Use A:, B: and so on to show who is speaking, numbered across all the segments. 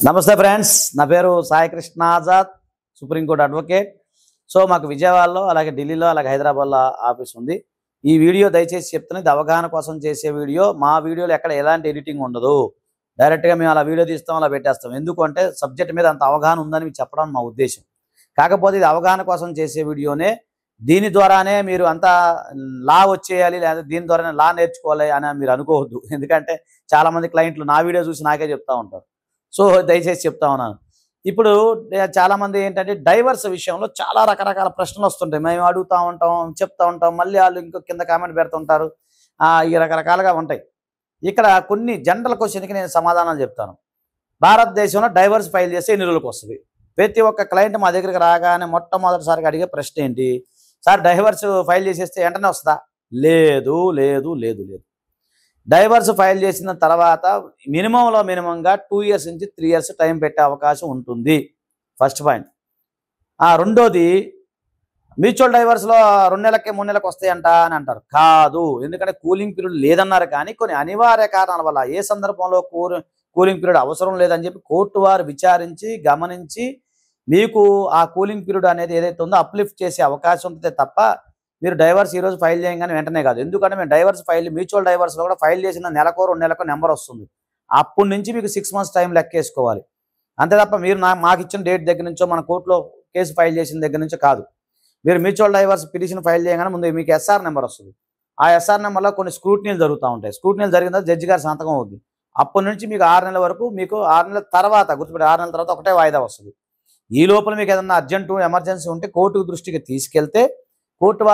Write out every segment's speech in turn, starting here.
A: నమస్తే ఫ్రెండ్స్, నా పేరు Sai Krishna Azad, supreme court advocate. So మాకు విజయవాడలో, అలాగే ఢిల్లీలో, అలాగే హైదరాబాద్లో ఆఫీస్ ఉంది. ఈ వీడియో దయచేసి చెప్తున్నది అవగాహన కోసం చేసే వీడియో. మా వీడియోలో ఎక్కడ ఎలాంటి ఎడిటింగ్ ఉండదు. డైరెక్ట్గా మేము అలా వీడియో తీస్తాం, అలా పెట్టేస్తాం. ఎందుకంటే సబ్జెక్ట్ మీద అంత అవగాహన ఉందని మీకు చెప్పడం మా ఉద్దేశం. కాకపోతే ఇది అవగాహన కోసం చేసే వీడియోనే. దీని ద్వారానే మీరు అంతా లా వచ్చేయాలి, లేదా దీని ద్వారానే లా నేర్చుకోవాలి అని మీరు అనుకోవద్దు. ఎందుకంటే చాలామంది క్లయింట్లు నా వీడియో చూసి నాకే చెప్తా ఉంటారు. సో దయచేసి చెప్తా ఉన్నాను. ఇప్పుడు చాలామంది ఏంటంటే డైవర్స్ విషయంలో చాలా రకరకాల ప్రశ్నలు వస్తుంటాయి. మేము అడుగుతూ ఉంటాం, చెప్తా ఉంటాం, మళ్ళీ వాళ్ళు ఇంకో కింద కామెంట్ పెడుతుంటారు. ఈ రకరకాలుగా ఉంటాయి. ఇక్కడ కొన్ని జనరల్ క్వశ్చన్కి నేను సమాధానాలు చెప్తాను. భారతదేశంలో డైవర్స్ ఫైల్ చేస్తే ఎన్ని రోజులకు వస్తుంది? ప్రతి ఒక్క క్లయింట్ మా దగ్గరికి రాగానే మొట్టమొదటిసారిగా అడిగే ప్రశ్న ఏంటి? సార్, డైవర్స్ ఫైల్ చేసేస్తే వెంటనే వస్తుందా? లేదు లేదు లేదు లేదు. డైవర్స్ ఫైల్ చేసిన తర్వాత మినిమంగా 2 years నుంచి 3 years టైం పెట్టే అవకాశం ఉంటుంది. First point. రెండోది, మ్యూచువల్ డైవర్స్లో 2 నెలలకి 3 నెలలకు వస్తాయంట అని అంటారు. కాదు. ఎందుకంటే కూలింగ్ పీరియడ్ లేదన్నారు. కానీ కొన్ని అనివార్య కారణాల వల్ల ఏ సందర్భంలో కూలింగ్ పీరియడ్ అవసరం లేదని చెప్పి కోర్టు వారు విచారించి గమనించి మీకు ఆ కూలింగ్ పీరియడ్ అనేది ఏదైతే ఉందో అప్లిఫ్ట్ చేసే అవకాశం ఉంటుంది తప్ప మీరు డైవర్స్ ఈరోజు ఫైల్ చేయగానే వెంటనే కాదు. ఎందుకంటే మేము డైవర్స్ ఫైల్, మ్యూచువల్ డైవర్స్లో కూడా ఫైల్ చేసిన నెలకో 2 నెలలకో నెంబర్ వస్తుంది. అప్పటి నుంచి మీకు 6 months టైం లెక్కేసుకోవాలి. అంతే తప్ప మీరు మాకు ఇచ్చిన డేట్ దగ్గర నుంచో, మన కోర్టులో కేసు ఫైల్ చేసిన దగ్గర నుంచో కాదు. మీరు మ్యూచువల్ డైవర్స్ పిటిషన్ ఫైల్ చేయగానే ముందు మీకు ఎస్ఆర్ నెంబర్ వస్తుంది. ఆ ఎస్ఆర్ నెంబర్లో కొన్ని స్క్రూటినీలు జరుగుతూ ఉంటాయి. స్క్రూటినీలు జరిగిన తర్వాత జడ్జి గారి సంతకం అవుతుంది. అప్పటి నుంచి మీకు 6 నెలల వరకు, మీకు 6 నెలల తర్వాత, గుర్తుపెట్టి 6 నెలల తర్వాత ఒకటే వాయిదా వస్తుంది. ఈ లోపల మీకు ఏదన్నా అర్జెంటు ఎమర్జెన్సీ ఉంటే కోర్టు దృష్టికి తీసుకెళ్తే కోర్టు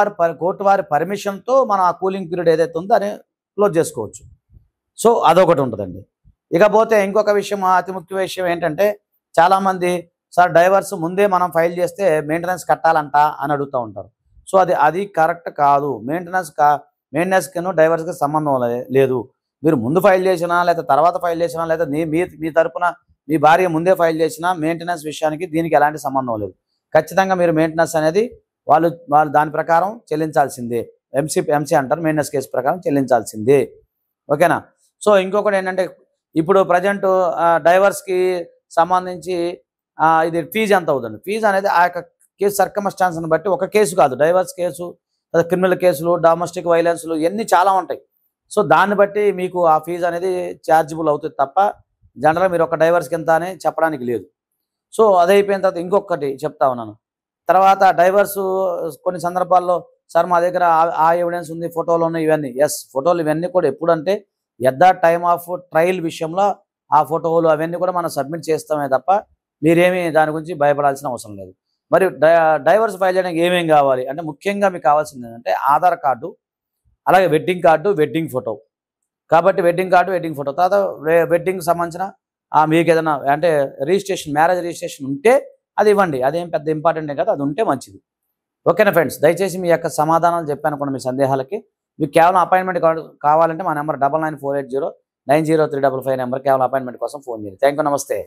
A: వారి పర్మిషన్తో మనం ఆ కూలింగ్ పీరియడ్ ఏదైతే ఉందో అని క్లోజ్ చేసుకోవచ్చు. సో అదొకటి ఉంటుందండి. ఇకపోతే ఇంకొక విషయం, అతి ముఖ్య విషయం ఏంటంటే, చాలామంది సార్ డైవర్స్ ముందే మనం ఫైల్ చేస్తే మెయింటెనెన్స్ కట్టాలంట అని అడుగుతూ ఉంటారు. సో అది కరెక్ట్ కాదు. మెయింటెనెన్స్కి డైవర్స్కి సంబంధం లేదు. మీరు ముందు ఫైల్ చేసినా, లేదా తర్వాత ఫైల్ చేసినా, లేదా మీ తరపున మీ భార్య ముందే ఫైల్ చేసినా మెయింటెనెన్స్ విషయానికి దీనికి ఎలాంటి సంబంధం లేదు. ఖచ్చితంగా మీరు మెయింటెనెన్స్ అనేది వాళ్ళు దాని ప్రకారం చెల్లించాల్సిందే. ఎంసీ అంటారు, మెయింటెనెన్స్ కేసు ప్రకారం చెల్లించాల్సిందే. ఓకేనా? సో ఇంకొకటి ఏంటంటే, ఇప్పుడు ప్రజెంట్ డైవర్స్కి సంబంధించి ఇది ఫీజు ఎంత అవుతుంది? ఫీజు అనేది ఆ యొక్క కేసు సర్కమ్స్టాన్స్ని బట్టి, ఒక కేసు కాదు, డైవర్స్ కేసు, క్రిమినల్ కేసులు, డొమెస్టిక్ వైలెన్స్లు, ఇవన్నీ చాలా ఉంటాయి. సో దాన్ని బట్టి మీకు ఆ ఫీజు అనేది ఛార్జబుల్ అవుతుంది తప్ప జనరల్గా మీరు ఒక డైవర్స్కి ఎంత అని చెప్పడానికి లేదు. సో అదైపోయిన తర్వాత ఇంకొకటి చెప్తా ఉన్నాను. తర్వాత డైవర్సు కొన్ని సందర్భాల్లో సార్ మా దగ్గర ఆ ఎవిడెన్స్ ఉంది, ఫోటోలు ఉన్నాయి, ఇవన్నీ. ఎస్, ఫోటోలు ఇవన్నీ కూడా ఎప్పుడంటే at the time of trial విషయంలో ఆ ఫోటోలు అవన్నీ కూడా మనం సబ్మిట్ చేస్తామే తప్ప మీరేమీ దాని గురించి భయపడాల్సిన అవసరం లేదు. మరి డైవర్స్ ఫైల్ చేయడానికి ఏమేం కావాలి అంటే, ముఖ్యంగా మీకు కావాల్సింది ఏంటంటే ఆధార్ కార్డు, అలాగే వెడ్డింగ్ కార్డు, వెడ్డింగ్ ఫోటో. కాబట్టి వెడ్డింగ్ కార్డు, వెడ్డింగ్ ఫోటో. తర్వాత వెడ్డింగ్కి సంబంధించిన మీకు ఏదైనా అంటే రిజిస్ట్రేషన్, మ్యారేజ్ రిజిస్ట్రేషన్ ఉంటే అది ఇవ్వండి. అదేం పెద్ద ఇంపార్టెంటే కదా, అది ఉంటే మంచిది. ఓకేనా ఫ్రెండ్స్? దయచేసి మీ యొక్క సమాధానాలు చెప్పాను కూడా మీ సందేహాలకి. మీకు కేవలం అపాయింట్మెంట్ కావాలంటే మా నెంబర్ 999480903555 నెంబర్, కేవలం అపాయింట్మెంట్ కోసం ఫోన్ చేయండి. Thank you. నమస్తే.